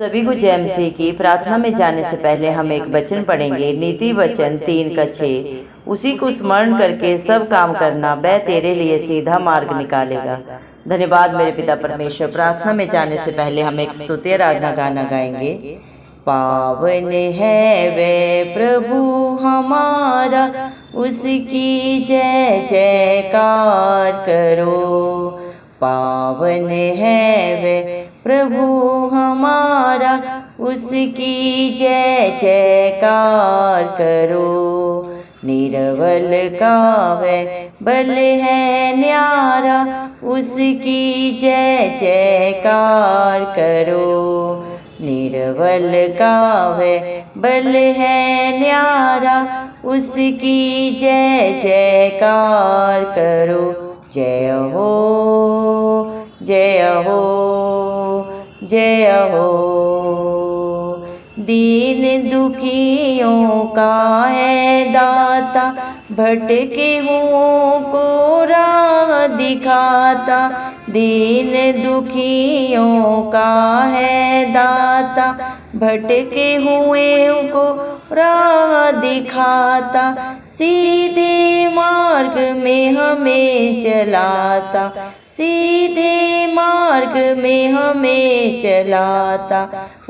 सभी को जय मसीह की। प्रार्थना में जाने से पहले हम एक वचन पढ़ेंगे, नीति वचन 3:6। उसी को स्मरण करके सब काम करना, वह तेरे लिए सीधा मार्ग निकालेगा। धन्यवाद मेरे पिता परमेश्वर। प्रार्थना में जाने से पहले हम एक स्तुति आराधना गाना गाएंगे। पावन है वे प्रभु हमारा, उसकी जय जयकार करो। पावन है वे प्रभु हमारा, उसकी जय जयकार करो। निरवल का वह बल है न्यारा, उसकी जय जयकार करो। निरवल का वह बल है न्यारा, उसकी जय जयकार करो। जय हो जय हो जय हो। दीन दुखियों का है दाता, भटके हुओं को राह दिखाता। दीन दुखियों का है दाता, भटके हुओं को राह दिखाता। सीधे मार्ग में हमें चलाता, सीधे मार्ग में हमें चलाता।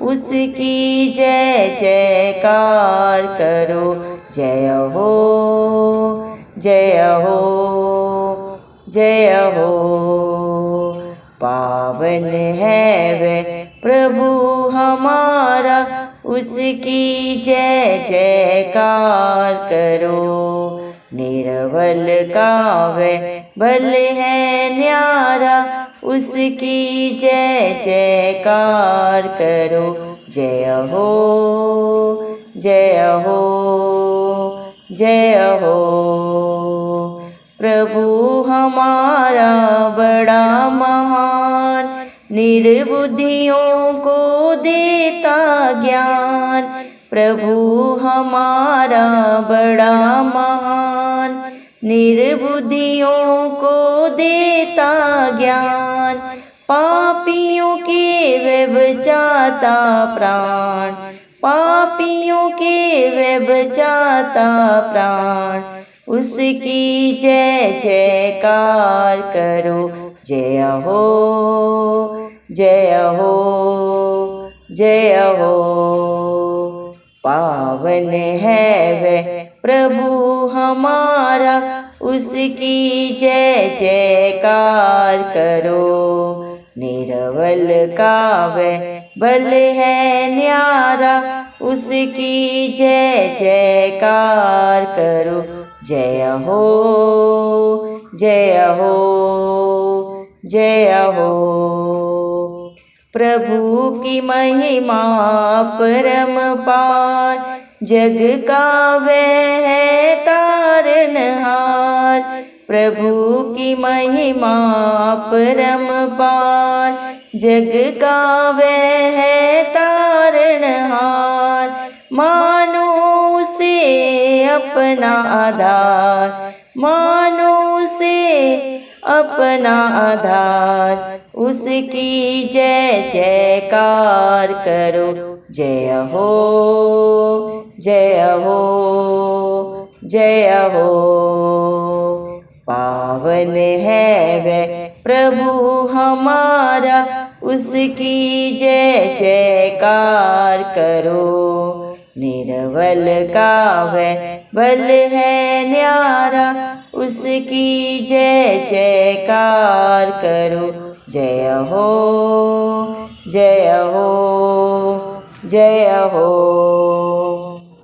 उसकी जय जयकार करो। जय हो जय हो जय हो। पावन है वे प्रभु हमारा, उसकी जय जयकार करो। निरवल का वह बल है न्यारा, उसकी जय जयकार करो। जय हो जय हो जय हो। प्रभु हमारा बड़ा महान, निर्बुद्धियों को देता ज्ञान। प्रभु हमारा बड़ा महान, निर्बुद्धियों को देता ज्ञान। पापियों के वे बचाता प्राण, पापियों के वे बचाता प्राण। उसकी जय जयकार करो। जय हो जय हो जय हो। पावन है वह प्रभु हमारा, उसकी जय जयकार करो। निरवल का वह बल है न्यारा, उसकी जय जयकार करो। जय हो जय हो जय हो। प्रभु की महिमा परम पार, जग का वह है तारनहार। प्रभु की महिमा परम पार, जग का वह है तारनहार। मानो उसे अपना आधार, मानो उसे अपना आधार। उसकी जय जयकार करो। जय हो जय हो जय हो। पावन है वह प्रभु हमारा, उसकी जय जयकार करो। निरवल का वह बल है न्यारा, उसकी जय जयकार करो। जय हो जय हो जय हो।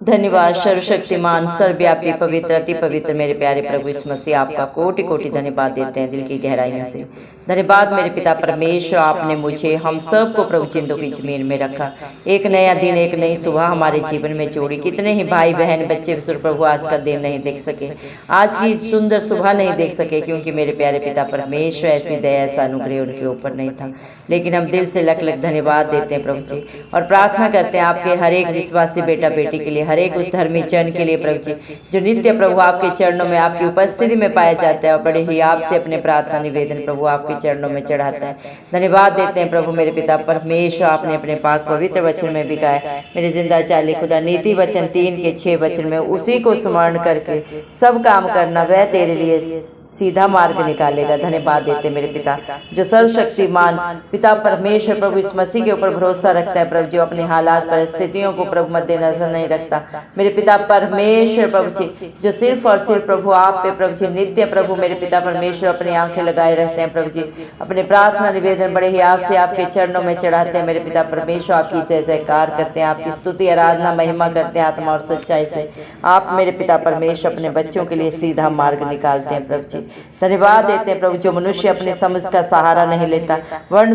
धन्यवाद सर्वशक्तिमान सर्वव्यापी पवित्र अति पवित्र मेरे प्यारे प्रभु यीशु मसीह, आपका कोटि कोटि धन्यवाद देते हैं दिल की गहराइयों से। धन्यवाद मेरे पिता परमेश्वर, आपने मुझे हम सब को प्रभु चिंतों की जमीन में रखा। एक नया दिन, एक नई सुबह हमारे जीवन में जोड़ी। कितने ही भाई बहन बच्चे प्रभु आज का दिन नहीं देख सके, आज की सुंदर सुबह नहीं देख सके, क्योंकि मेरे प्यारे पिता परमेश्वर ऐसी दया ऐसा अनुग्रह उनके ऊपर नहीं था। लेकिन हम दिल से लख लख धन्यवाद देते हैं प्रभु जी, और प्रार्थना करते हैं आपके हर एक विश्वासी बेटा बेटी के लिए, हर हर एक उस धर्मी जन के लिए प्रभु जी जो नित्य प्रभु आपके चरणों में आपकी उपस्थिति में पाया जाता है और बड़े ही आपसे अपने प्रार्थना निवेदन प्रभु आपके चरणों में चढ़ाता है। धन्यवाद देते हैं प्रभु मेरे पिता परमेश्वर, आपने अपने पाक पवित्र वचन में भी कहा है, मेरे जिंदा चाली खुदा नीति वचन 3 के 6 वचन में उसी को स्मरण करके सब काम करना वह तेरे लिए सीधा मार्ग निकालेगा। धन्यवाद देते मेरे पिता जो सर्वशक्तिमान पिता परमेश्वर प्रभु इस मसीह के ऊपर भरोसा रखता है प्रभु, जो अपने हालात परिस्थितियों को प्रभु मद्देनजर नहीं रखता। मेरे पिता परमेश्वर प्रभु जी जो सिर्फ और सिर्फ प्रभु आप पे प्रभु जी नित्य प्रभु मेरे पिता परमेश्वर अपनी आंखें लगाए रहते हैं प्रभु जी, अपने प्रार्थना निवेदन बड़े ही आपसे आपके चरणों में चढ़ाते हैं। मेरे पिता परमेश्वर आपकी जय जयकार करते हैं, आपकी स्तुति आराधना महिमा करते हैं आत्मा और सच्चाई से। आप मेरे पिता परमेश्वर अपने बच्चों के लिए सीधा मार्ग निकालते हैं प्रभु जी। धन्यवाद देते हैं प्रभु जो मनुष्य अपने समझ का सहारा नहीं लेता वर्ण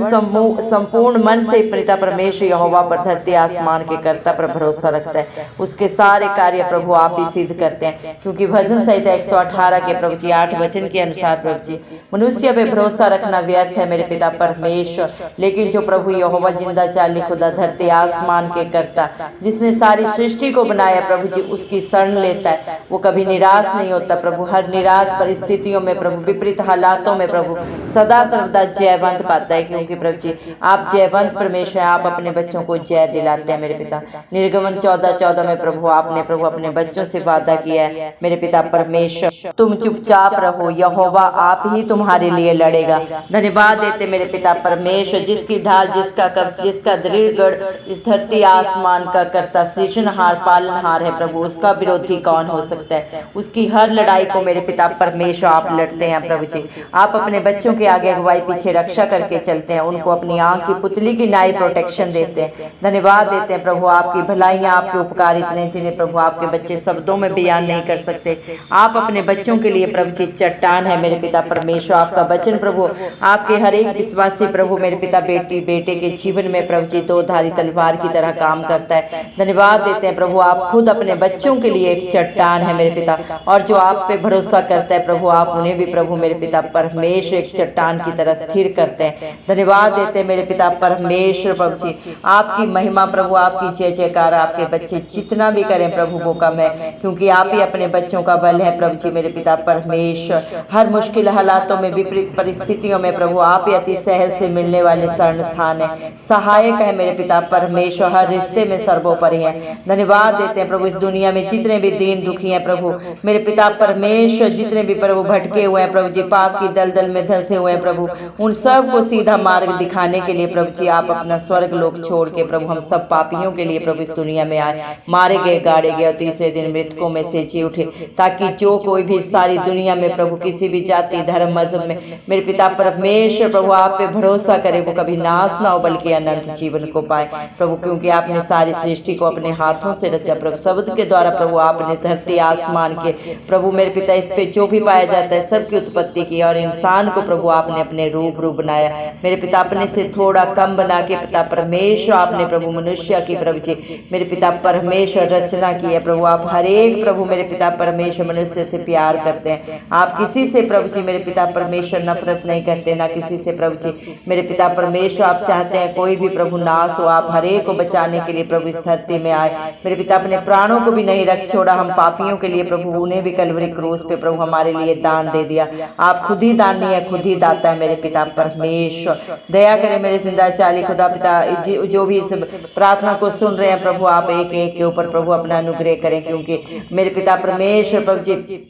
संपूर्ण मन से पिता परमेश्वर यहोवा पर धरती आसमान के कर्ता पर भरोसा रखता है, उसके सारे कार्य प्रभु आप ही सिद्ध करते हैं। क्योंकि भजन संहिता 118 के प्रभु जी 8 वचन के अनुसार प्रभु जी मनुष्य पे भरोसा रखना व्यर्थ है मेरे पिता परमेश्वर, लेकिन जो प्रभु यहोवा जिंदा चाली खुदा धरती आसमान के कर्ता जिसने सारी सृष्टि को बनाया प्रभु जी उसकी शरण लेता है, वो कभी निराश नहीं होता प्रभु। हर निराश परिस्थितियों में प्रभु विपरीत हालातों में प्रभु सदा सर्वदा जयवंत पाता है, क्योंकि प्रभु जी आप जयवंत परमेश्वर, आप अपने बच्चों को जय दिलाते हैं मेरे पिता। निर्गमन 14:14 में प्रभु आपने प्रभु अपने बच्चों से वादा किया है मेरे पिता परमेश्वर, तुम चुपचाप रहो, यहोवा आप ही तुम्हारे लिए लड़ेगा। धन्यवाद देते मेरे पिता परमेश्वर जिसकी ढाल जिसका कवच जिसका दृढ़ गढ़ इस धरती आसमान का कर्ता सृजनहार पालनहार है प्रभु, उसका विरोधी कौन हो सकता है। उसकी हर लड़ाई को मेरे पिता परमेश्वर आप लड़ते हैं प्रभु जी। आप अपने बच्चों के आगे अगुवाई पीछे रक्षा करके चलते हैं, उनको अपनी आंख की पुतली की नाई प्रोटेक्शन देते हैं। धन्यवाद देते हैं प्रभु आपकी भलाइयाँ आपके उपकार इतने जिन्हें प्रभु आपके बच्चे शब्दों में बयान नहीं कर सकते। आप अपने बच्चों के लिए प्रभु जी चट्टान है मेरे पिता परमेश्वर। आपका वचन प्रभु आपके हर एक विश्वासी प्रभु मेरे पिता बेटी बेटे के जीवन में प्रभु जी दो धारी तलवार की तरह काम करता है। धन्यवाद देते हैं प्रभु आप खुद अपने बच्चों के लिए एक चट्टान है मेरे पिता, और जो आप पे भरोसा करता है प्रभु आप उन्हें भी प्रभु मेरे पिता परमेश्वर एक चट्टान की तरह स्थिर करते हैं। धन्यवाद देते हैं मेरे पिता परमेश्वर प्रभु जी आपकी महिमा प्रभु आपकी जय जयकार। आपके बच्चे जितना भी करें प्रभु वो कम है, क्योंकि आप ही अपने बच्चों का बल है प्रभु जी मेरे पिता परमेश्वर। हर मुश्किल हालातों में विपरीत परिस्थितियों में प्रभु आप ही अति सहज से मिलने वाले शरण स्थान है, सहायक है मेरे पिता परमेश्वर, हर रिश्ते में सर्वोपरि है। धन्यवाद देते हैं प्रभु इस दुनिया में जितने भी दीन दुखी हैं प्रभु मेरे पिता परमेश्वर, जितने भी प्रभु भटके हुए हैं प्रभु जी पाप की दलदल में धंसे हुए हैं प्रभु, उन सब को सीधा मार्ग दिखाने के लिए प्रभु जी आप अपना स्वर्ग लोक छोड़ के प्रभु हम सब पापियों के लिए प्रभु इस दुनिया में आए, मारे गए गाड़े गए और तीसरे दिन मृतकों में से जी उठे, ताकि जो कोई भी सारी दुनिया में प्रभु किसी भी जाति धर्म मजहब में मेरे पिता परमेश्वर प्रभु आप पे भरोसा करे वो कभी नाश ना हो बल्कि अनंत जीवन को पाए प्रभु। क्योंकि आपने सारी सृष्टि को अपने हाथों से रचा प्रभु, शब्द के द्वारा प्रभु आपने धरती आसमान के प्रभु मेरे पिता इस पे जो भी पाया जाता है सबकी उत्पत्ति की, और इंसान को प्रभु आपने अपने रूप बनाया मेरे पिता, अपने से थोड़ा कम बना के पिता परमेश्वर आपने प्रभु मनुष्य की प्रभु जी मेरे पिता परमेश्वर रचना की है प्रभु। आप हर एक प्रभु मेरे पिता परमेश्वर मनुष्य से प्यार करते हैं, आप किसी से प्रभु जी मेरे पिता परमेश्वर नफरत नहीं करते, ना किसी से प्रभु जी मेरे पिता परमेश्वर आप चाहते हैं कोई भी प्रभु नाश हो। आप हर एक को बचाने के लिए प्रभु इस धरती में आए मेरे पिता, अपने प्राणों को भी नहीं रख छोड़ा हम पापियों के लिए प्रभु, उन्हें भी कलवरी क्रूस पे प्रभु हमारे लिए दान दे दिया। आप खुद ही दानी है, खुद ही दाता है मेरे पिता परमेश्वर। दया करें मेरे जिंदा चाली खुदा पिता जो भी इस प्रार्थना को सुन रहे हैं प्रभु आप एक एक के ऊपर प्रभु अपना अनुग्रह करें, क्योंकि मेरे पिता परमेश्वर प्रभु जी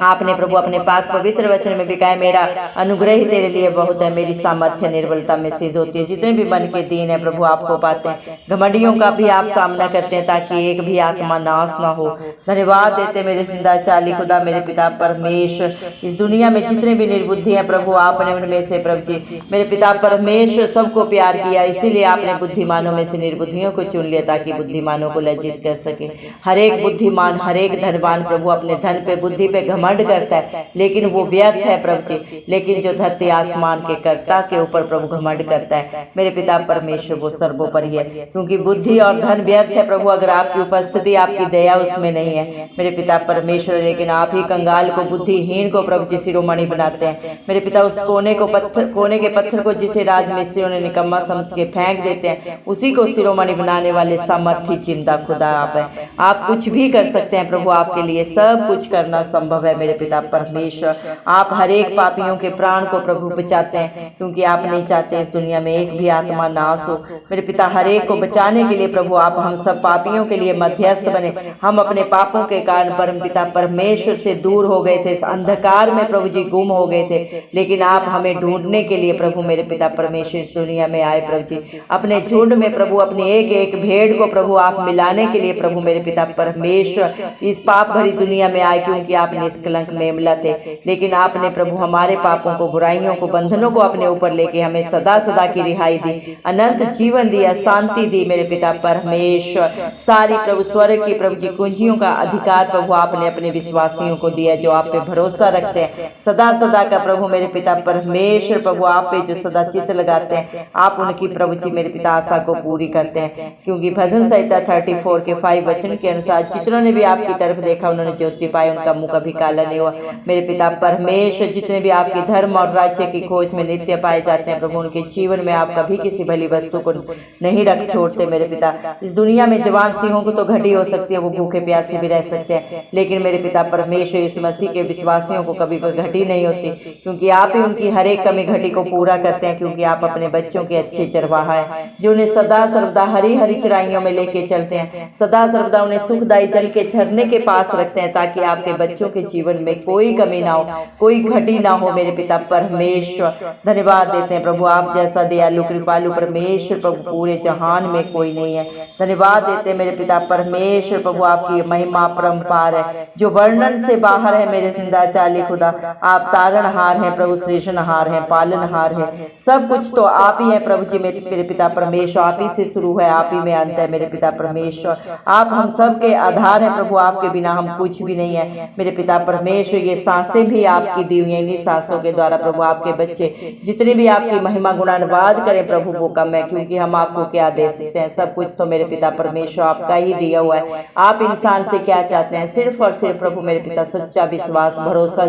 आपने प्रभु अपने पाक पवित्र वचन में भी कहा मेरा अनुग्रह ही तेरे लिए बहुत है, मेरी सामर्थ्य निर्बलता में सिद्ध होती है। जितने भी मन के दीन है प्रभु आपको पाते हैं, घमंडियों का भी आप सामना करते हैं ताकि एक भी आत्मा नाश ना हो। धन्यवाद देते मेरे जिंदा चाली खुदा मेरे पिता परमेश्वर, इस दुनिया में जितने भी निर्बुद्धि हैं प्रभु आपने उनमें से प्रभु जी मेरे पिता परमेश्वर सबको प्यार किया, इसीलिए आपने बुद्धिमानों में से निर्बुद्धियों को चुन लिया ताकि बुद्धिमानों को लज्जित कर सके। हर एक बुद्धिमान हर एक धनवान प्रभु अपने धन पे बुद्धि पे घमंड घमंड करता है लेकिन वो व्यर्थ है प्रभु जी। लेकिन जो धरती आसमान के कर्ता के ऊपर प्रभु घमंड करता है मेरे पिता परमेश्वर वो सर्वोपरि है, क्योंकि बुद्धि और धन व्यर्थ है प्रभु अगर आपकी उपस्थिति आपकी दया उसमें नहीं है मेरे पिता परमेश्वर। लेकिन आप ही कंगाल को बुद्धिहीन को प्रभु जी शिरोमणि बनाते हैं मेरे पिता। उस कोने के पत्थर को जिसे राजमिस्त्रियों ने निकम्मा समझ के फेंक देते हैं उसी को शिरोमणि बनाने वाले सामर्थी जिंदा खुदा आप है। आप कुछ भी कर सकते हैं प्रभु, आपके लिए सब कुछ करना संभव है मेरे पिता परमेश्वर। आप हर एक पापियों के प्राण को प्रभु बचाते हैं, क्योंकि आप नहीं चाहते इस दुनिया में एक भी आत्मा नाश हो मेरे पिता। हर एक को बचाने के लिए प्रभु आप हम सब पापियों के लिए मध्यस्थ बने। हम अपने पापों के कारण परम पिता परमेश्वर से दूर हो गए थे, इस अंधकार में प्रभु जी गुम हो गए थे, लेकिन आप हमें ढूंढने के लिए प्रभु मेरे पिता परमेश्वर इस दुनिया में आए प्रभु जी। अपने झुंड में प्रभु अपनी एक एक भेड़ को प्रभु आप मिलाने के लिए प्रभु मेरे पिता परमेश्वर इस पाप भरी दुनिया में आए, क्योंकि आप निष्कलंक मेमला थे। लेकिन आपने प्रभु हमारे पापों को, बुराइयों को, बंधनों को अपने ऊपर लेके हमें सदा सदा की रिहाई दी, अनंत जीवन दिया, शांति दी मेरे पिता परमेश्वर। सारी प्रभु स्वर्ग की प्रभु जी कुंजियों का अधिकार प्रभु आपने अपने विश्वासियों को दिया जो आप पे भरोसा रखते हैं सदा सदा का प्रभु मेरे पिता परमेश्वर। प्रभु आप पे जो सदा चित्त लगाते हैं आप उनकी प्रभु जी मेरे पिता आशा को पूरी करते हैं, क्योंकि भजन संहिता 34 के 5 वचन के अनुसार जितनों ने भी आपकी तरफ देखा उन्होंने ज्योति पाई, उनका मुंह कभी काला नहीं हुआ मेरे पिता परमेश्वर। जितने भी आपकी धर्म और राज्य की खोज में नित्य पाए जाते हैं प्रभु उनके जीवन में आप कभी किसी भली वस्तु को नहीं रख छोड़ते मेरे पिता। इस दुनिया में जवान सिंहों को तो घटी हो सकती है, वो भूखे प्यासे भी रह सकते हैं, लेकिन मेरे पिता परमेश्वर यीशु मसीह के विश्वासियों को कभी कोई घटी नहीं होती, क्योंकि आप ही उनकी हर एक कमी घटी को पूरा करते हैं। क्योंकि आप अपने बच्चों के अच्छे चरवाहा है जो उन्हें सदा सर्वदा हरी हरी चराइयों में लेके चलते हैं, सदा सर्वदा उन्हें सुखदायी जल के झरने के पास रखते हैं, ताकि आपके बच्चों के जीवन में कोई कमी ना हो, कोई घटी ना हो मेरे पिता परमेश्वर। धन्यवाद देते हैं प्रभु, आप जैसा दयालु कृपालु परमेश्वर प्रभु पूरे जहान में कोई नहीं है। धन्यवाद देते हैं मेरे पिता परमेश्वर प्रभु, आपकी महिमा परम्पार है जो वर्णन से बाहर है मेरे जिंदा चाली खुदा। आप तारणहार हैं प्रभु, सृजनहार हैं, पालनहार हैं, सब कुछ तो आप ही हैं प्रभु जी मेरे पिता परमेश्वर। आप ही से शुरू है, आप ही में अंत है मेरे पिता परमेश्वर। आप हम सब के आधार हैं प्रभु, आपके बिना हम कुछ भी नहीं है मेरे पिता परमेश्वर। ये सांसें भी आपकी दी हुई हैं, इन्हीं सांसों के द्वारा प्रभु आपके बच्चे जितने भी आपकी महिमा गुणानुवाद करें प्रभु वो कम है, क्योंकि हम आपको क्या दे सकते हैं। सब कुछ तो मेरे पिता परमेश्वर आपका ही दिया हुआ है। आप इंसान से क्या चाहते हैं? सिर्फ और सिर्फ प्रभु मेरे पिता सच्चा विश्वास भरोसा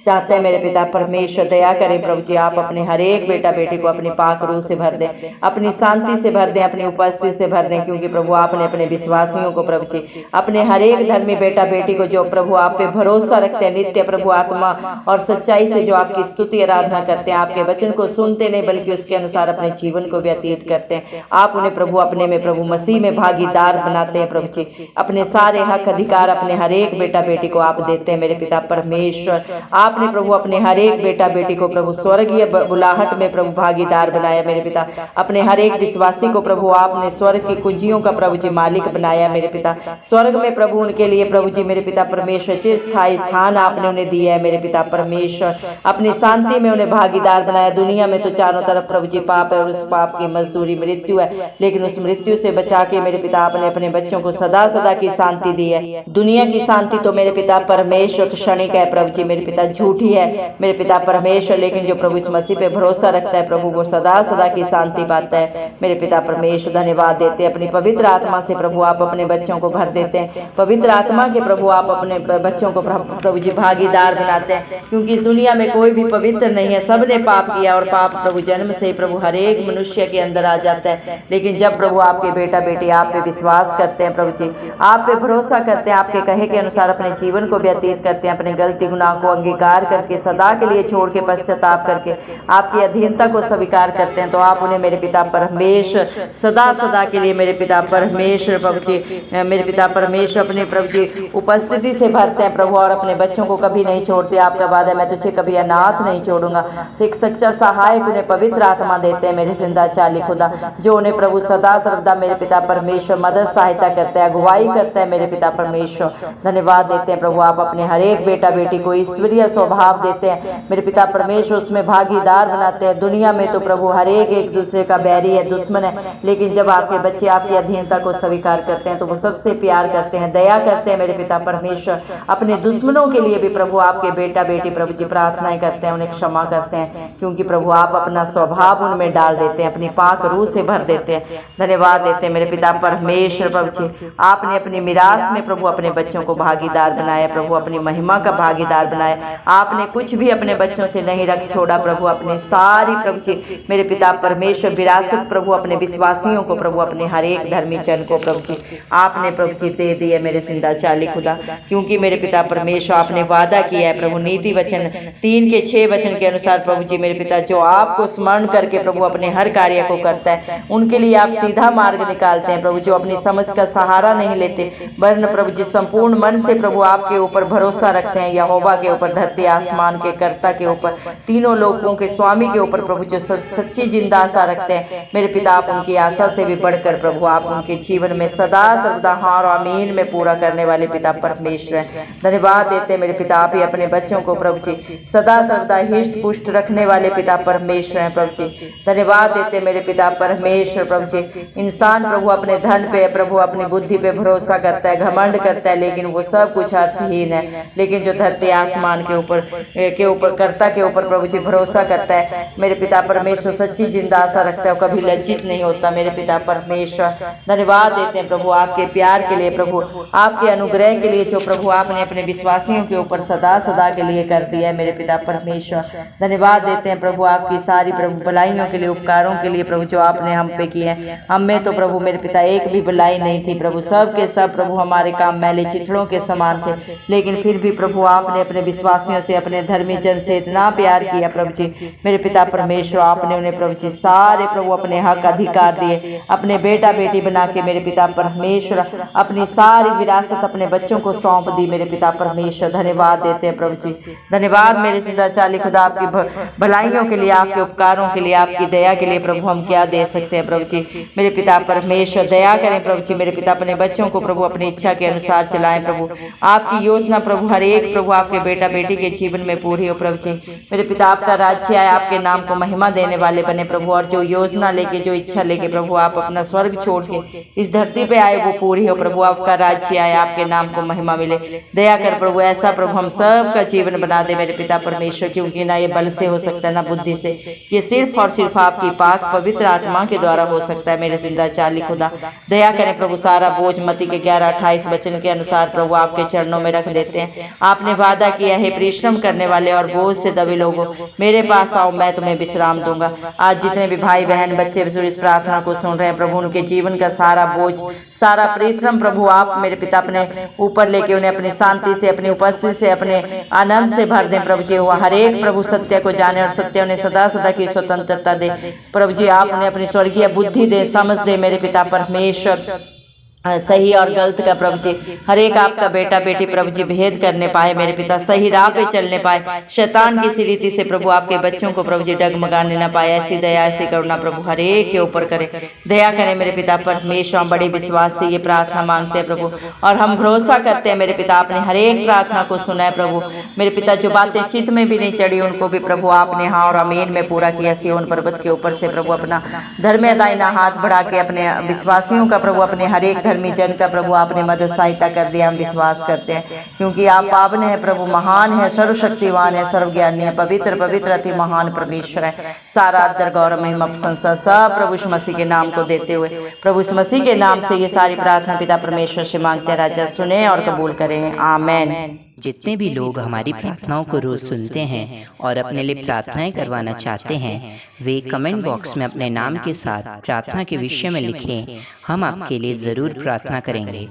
चाहते हैं मेरे पिता परमेश्वर। दया करें प्रभु जी, आप अपने हर एक बेटा बेटी को अपनी पाक रूह से भर दें, अपनी शांति से भर दें, अपनी उपस्थिति से भर दें, क्योंकि प्रभु आपने अपने विश्वासियों को प्रभु जी अपने हर एक धर्मी बेटा बेटी को जो प्रभु आप पे भरोसा रखते हैं, नित्य प्रभु आत्मा और सच्चाई से जो आपकी स्तुति आराधना करते हैं, आपके वचन को सुनते नहीं बल्कि उसके अनुसार अपने जीवन को व्यतीत करते हैं, आप उन्हें प्रभु अपने में प्रभु मसीह में भागीदार बनाते हैं प्रभु जी। अपने सारे हक अधिकार अपने हर एक बेटा बेटी को आप देते हैं मेरे पिता परमेश्वर। आपने प्रभु अपने हर एक बेटा बेटी को प्रभु स्वर्गीय बुलाहट में प्रभु भागीदार बनाया मेरे पिता। अपने हर एक विश्वासी को प्रभु आपने स्वर्ग की कुंजियों का प्रभु जी मालिक बनाया मेरे पिता। स्वर्ग में प्रभु उनके लिए प्रभु जी मेरे पिता परमेश्वर चिरस्थायी स्थान आपने उन्हें दिया है मेरे पिता परमेश्वर। अपनी शांति में उन्हें भागीदार बनाया। दुनिया में तो चारों तरफ प्रभु जी पाप है और उस पाप की मजदूरी मृत्यु है, लेकिन उस मृत्यु से बचा के मेरे पिता आपने अपने बच्चों को सदा सदा की शांति दी है। दुनिया की शांति तो मेरे पिता परमेश्वर क्षणिक है प्रभु जी मेरे पिता, झूठी है मेरे पिता परमेश्वर, लेकिन जो प्रभु इस मसीह पे भरोसा रखता है प्रभु वो सदा सदा की शांति पाता है मेरे पिता परमेश्वर। धन्यवाद देते हैं अपनी पवित्र आत्मा से प्रभु आप अपने बच्चों को भर देते हैं। पवित्र आत्मा के प्रभु आप अपने बच्चों को प्रभु जी भागीदार बनाते हैं, क्योंकि इस दुनिया में कोई भी पवित्र नहीं है, सबने पाप किया और पाप प्रभु जन्म से ही प्रभु हर एक मनुष्य के अंदर आ जाता है। लेकिन जब प्रभु आपके बेटा बेटी आप पे विश्वास करते हैं प्रभु जी, आप पे भरोसा करते हैं, आपके कहे के अनुसार अपने जीवन को व्यतीत करते हैं, अपने गलती गुनाह को अंगीकार करके सदा के लिए छोड़ के पश्चाताप करके आपकी अधीनता को स्वीकार करते हैं, तो आप उन्हें मेरे पिता परमेश्वर सदा सदा के लिए मेरे पिता परमेश्वर प्रभु जी मेरे पिता परमेश्वर अपने प्रभु जी उपस्थिति से भरते हैं प्रभु, और अपने बच्चों को कभी नहीं छोड़ते। आपका वादा मैं तुझे कभी अनाथ नहीं छोड़ूंगा। एक सच्चा सहायक उन्हें पवित्र आत्मा देते हैं मेरे जिंदा चाली खुदा, जो उन्हें प्रभु सदा सर्वदा मेरे पिता परमेश्वर मदद सहायता करता है, अगुवाई करता है मेरे पिता परमेश्वर। धन्यवाद देते हैं प्रभु आप अपने हर एक बेटा बेटी को ईश्वरीय स्वभाव देते हैं मेरे पिता परमेश्वर, उसमें भागीदार बनाते हैं। दुनिया में तो प्रभु हर एक दूसरे का बैरी है, दुश्मन है, लेकिन जब आपके बच्चे आपकी अधीनता को स्वीकार करते हैं तो वो सबसे प्यार करते हैं, दया करते हैं मेरे पिता परमेश्वर। अपने दुश्मनों गलतियों के लिए भी प्रभु आपके बेटा बेटी प्रभु जी प्रार्थनाएं करते हैं, उन्हें क्षमा करते हैं, क्योंकि प्रभु आप अपना स्वभाव उनमें डाल देते हैं, अपनी पाक रूह से भर देते हैं। धन्यवाद देते हैं मेरे पिता परमेश्वर प्रभु जी, आपने अपनी मिरास में प्रभु अपने बच्चों को भागीदार बनाया प्रभु, अपनी महिमा का भागीदार बनाया। आपने कुछ भी अपने बच्चों से नहीं रख छोड़ा प्रभु, अपने सारी प्रभु जी मेरे पिता परमेश्वर विरासत प्रभु अपने विश्वासियों को प्रभु, अपने हर एक धर्मी जन को प्रभु जी आपने प्रभु जी दे दिया मेरे जिंदा चाली खुदा, क्योंकि मेरे पिता परमेश्वर आपने वादा किया है प्रभु नीति वचन 3 के 6 वचन के अनुसार प्रभु जी मेरे पिता जो आपको स्मरण करके प्रभु अपने हर कार्य को करता है उनके लिए आप सीधा मार्ग निकालते हैं प्रभु, जो अपनी समझ का सहारा नहीं लेते वरन प्रभु जी संपूर्ण मन से प्रभु आपके ऊपर भरोसा रखते हैं, यहोवा के ऊपर, धरती आसमान के कर्ता के ऊपर, तीनों लोगों के स्वामी के ऊपर प्रभु जो सच्ची जिंदा आशा रखते हैं मेरे पिता आप उनकी आशा से भी बढ़कर प्रभु आप उनके जीवन में सदा सर्वदा हाँ और आमीन में पूरा करने वाले पिता परमेश्वर हैं। धन्यवाद देते मेरे पिता आप ही अपने बच्चों को प्रभु जी सदा सर्वदा हिष्ट पुष्ट रखने वाले पिता परमेश्वर हैं प्रभु जी। धन्यवाद देते मेरे पिता परमेश्वर प्रभु जी, इंसान प्रभु अपने धन पे प्रभु अपनी बुद्धि पे भरोसा करता है, घमंड करता है, लेकिन वो सब कुछ अर्थहीन है। लेकिन जो धरती आसमान के ऊपर कर्ता के ऊपर प्रभु जी भरोसा करता है मेरे पिता परमेश्वर सच्ची जिंदा आशा रखता है, कभी लज्जित नहीं होता मेरे पिता परमेश्वर। धन्यवाद देते हैं प्रभु आपके प्यार के लिए प्रभु, आपके अनुग्रह के लिए जो प्रभु आपने अपने विश्वासियों के ऊपर सदा सदा के लिए कर दिया है मेरे पिता परमेश्वर। धन्यवाद देते हैं प्रभु आपकी सारी प्रभु भलाइयों के लिए, उपकारों के लिए प्रभु जो आपने हम पे किए हैं। हम में तो प्रभु मेरे पिता एक भी भलाई नहीं थी प्रभु, सब के सब प्रभु हमारे काम मैले चिथड़ों के समान थे, लेकिन फिर भी प्रभु आपने अपने विश्वासियों से, अपने धर्मी जन से इतना प्यार किया प्रभु जी मेरे पिता परमेश्वर। आपने उन्हें प्रभु जी सारे प्रभु अपने हक अधिकार दिए, अपने बेटा बेटी बना के मेरे पिता परमेश्वर अपनी सारी विरासत अपने बच्चों को सौंप दी मेरे पिता परमेश्वर। धन्यवाद देते हैं प्रभु जी, धन्यवाद मेरे सीधा चाली खुदा आपकी भलाइयों के लिए, आपके उपकारों के लिए, आपकी दया के लिए प्रभु हम क्या दे सकते हैं प्रभु जी मेरे पिता परमेश्वर। दया करें प्रभु जी मेरे पिता अपने बच्चों को प्रभु अपनी इच्छा के अनुसार चलाएं प्रभु, आपकी योजना प्रभु हर एक प्रभु आपके बेटा बेटी के जीवन में पूरी हो प्रभु जी मेरे पिता। आपका राज्य आए, आपके नाम को महिमा देने वाले बने प्रभु, और जो योजना लेके जो इच्छा लेके प्रभु आप अपना स्वर्ग छोड़ के इस धरती पे आए वो पूरी हो प्रभु। आपका राज्य आए, आपके नाम को महिमा मिले। दया कर प्रभु ऐसा प्रभु हम सब का जीवन बना दे मेरे पिता परमेश्वर, क्योंकि ना ये बल से हो सकता है ना बुद्धि से, ये सिर्फ और सिर्फ आपकी पाक पवित्र आत्मा के द्वारा हो सकता है मेरे जिंदा चाली खुदा। दया करें प्रभु सारा बोझ मत्ती के 11:28 वचन के अनुसार प्रभु आपके चरणों में रख देते हैं। आपने वादा किया है परिश्रम करने वाले और बोझ से दबे लोगों मेरे पास आओ, मैं तुम्हें विश्राम दूंगा। आज जितने भी भाई बहन बच्चे इस प्रार्थना को सुन रहे हैं प्रभु, उनके जीवन का सारा बोझ सारा परिश्रम प्रभु आप मेरे पिता अपने ऊपर लेके उन्हें अपनी शांति से, अपनी उपस्थिति से, अपने आनंद से भर दें प्रभु जी। वो हर एक प्रभु सत्य को जाने और सत्य उन्हें सदा सदा की स्वतंत्रता दे प्रभु जी। आप उन्हें अपनी स्वर्गीय बुद्धि दे, समझ दे मेरे पिता परमेश्वर, सही और गलत का प्रभु जी हर एक आपका बेटा बेटी प्रभु जी भेद करने पाए मेरे पिता, सही राह पे चलने पाए, शैतान की सी रीति से प्रभु आपके बच्चों को प्रभु जी डगमगाने ना पाए। ऐसी दया ऐसी करुणा प्रभु हर एक के ऊपर करे, दया करें मेरे पिता परमेश्वर। हम बड़े विश्वास से ये प्रार्थना मांगते हैं प्रभु, और हम भरोसा करते हैं मेरे पिता आपने हर एक प्रार्थना को सुना है प्रभु मेरे पिता। जो बातें चित्त में भी नहीं चढ़ी उनको भी प्रभु आपने हाँ और आमीन में पूरा किया। सिय्योन पर्वत के ऊपर से प्रभु अपना धर्म दाहिना हाथ बढ़ा के अपने विश्वासियों का प्रभु, अपने हर एक धर्मी जन का प्रभु आपने मदद सहायता कर दिया। हम विश्वास करते हैं क्योंकि आप पावन है प्रभु, महान है, सर्वशक्तिवान है, सर्वज्ञानी है, पवित्र पवित्र अति महान परमेश्वर है। सारा आदर गौरव महिमा प्रशंसा सब प्रभु यीशु मसीह के नाम को देते हुए प्रभु यीशु मसीह के नाम से ये सारी प्रार्थना पिता परमेश्वर से मांगते हैं। राजा सुने और कबूल करें, आमेन। जितने भी लोग हमारी प्रार्थनाओं को रोज सुनते हैं और अपने लिए प्रार्थनाएं करवाना चाहते हैं, वे कमेंट बॉक्स में अपने नाम के साथ प्रार्थना के विषय में लिखें। हम आपके लिए जरूर प्रार्थना करेंगे।